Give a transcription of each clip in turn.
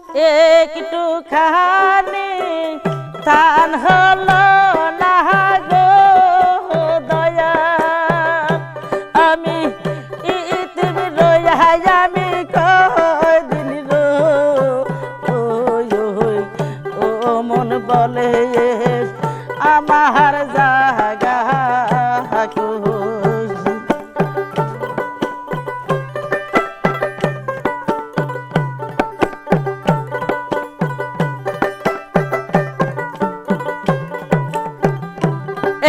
একটু খানি ধান হলো না গো দয়া আমি ইতিম রইয়া আমি কদিন ও মন বলে আমার জাগা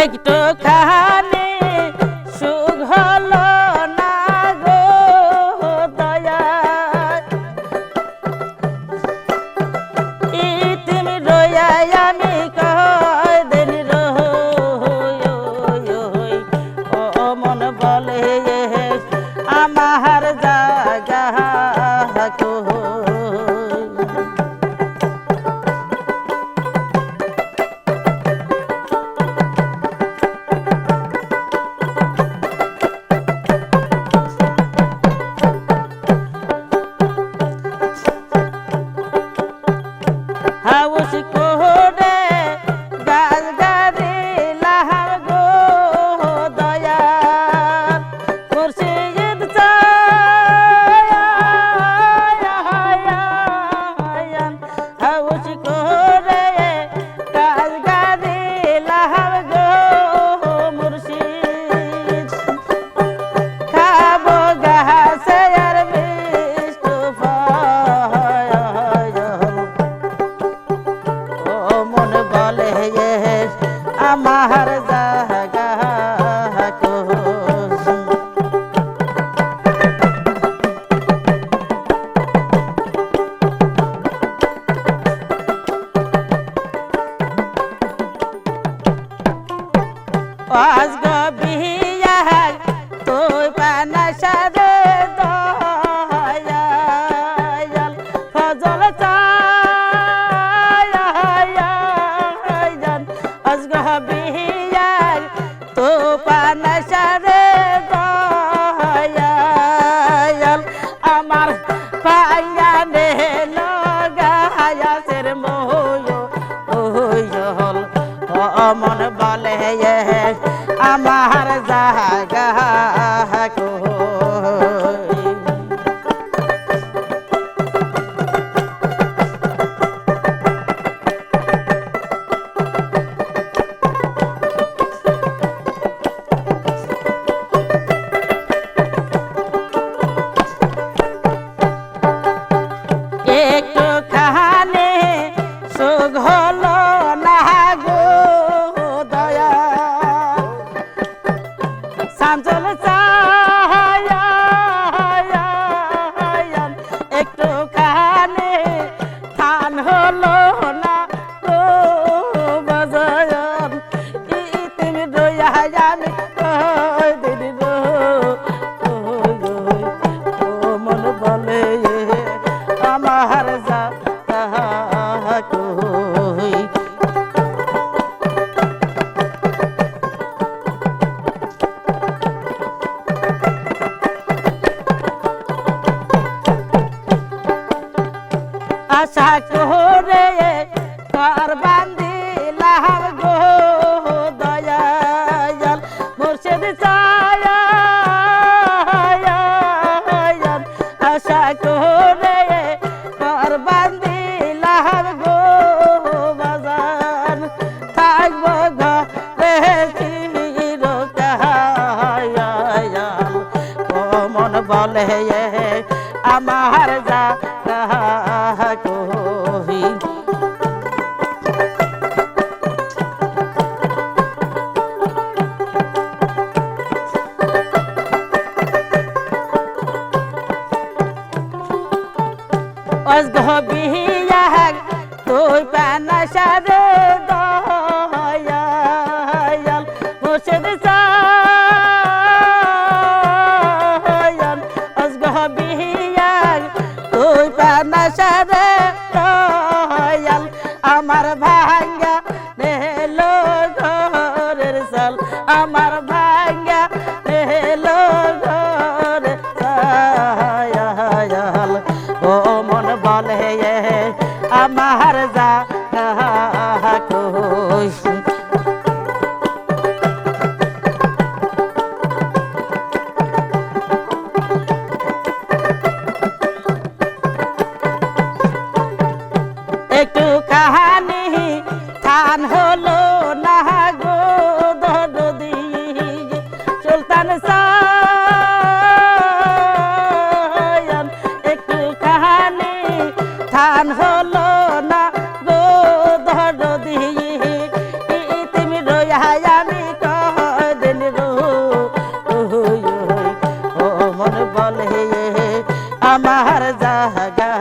একটু খানি সুখ হলো না গো দয়া ইতিম রইয়া আমি কদিন ও মন বলে আমার জাগা হাউস করে গাছ গাড়ি লাহার গো দয়া মুর্শিদ হাউস করে গাছ গাড়ি লাহার গো মুর্শিদ খাবো গাছে আর মিষ্টু মন বলে আমার জাগা আজ গবিয়া তুই পানা সারে দয়াল ফজল আজ গবিয়া তুই পানা সারে দয়াল আমার পাইয়া নে লগায়াসের মোয় মন বলে আমার জাগা একটু খানে সুখ হলো না গো দয়া সাঞ্চল একটু খানে ধান হলো না গো বাজান ইতিম রইয়া আমি কদিন মন বলে আমার জাগা কই আশা করে কার বান্দিলাম গো দয়াল মুর্শিদ আশা করে কার বান্দিলাম গো বাজান থাকব ঘরে চিরকাল মন বলে আমার জাগা কই অজগবিয়া তুই পানা সারে দয়াল মুর্শিদ অজগবিয়া তুই পানা সারে দয়াল আমার ভাঙ্গা নেলো ঘরের সাল আমার ভাঙ্গা নেলো ঘরের সাল ও মন বলে আমার জাগা কই একটু কাহানি থান হলো না গো দরদি সুলতান সায়ন একটু কাহানি থান হলো না গো দরদি তুমি রইয়া আমি কদিন ও মন বলে আমার জাগা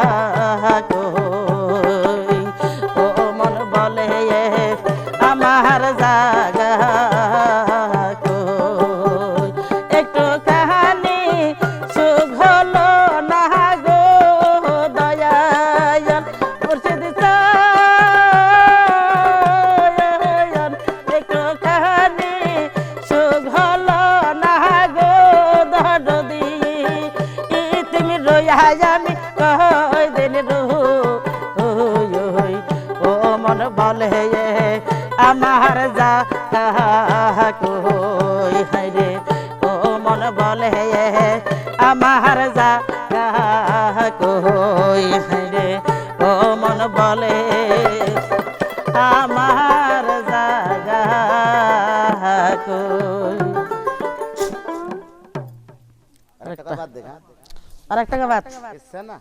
কই ও মন বলে আমার জাগা কই একটু কাহানি সুখ হলো না গো দয়াল মুর্শিদ সায়ন একটু কাহানি সুখ হলো না গো দরদি তুমি রইয়া আমি কদিন ও মন বলে আমার জাগা কই হায়রে ও মন বলে আমার জাগা কই হায়রে ও মন বলে আমার জাগা কই টাকা বাদ দেখা আর একটা বাত ইচ্ছা না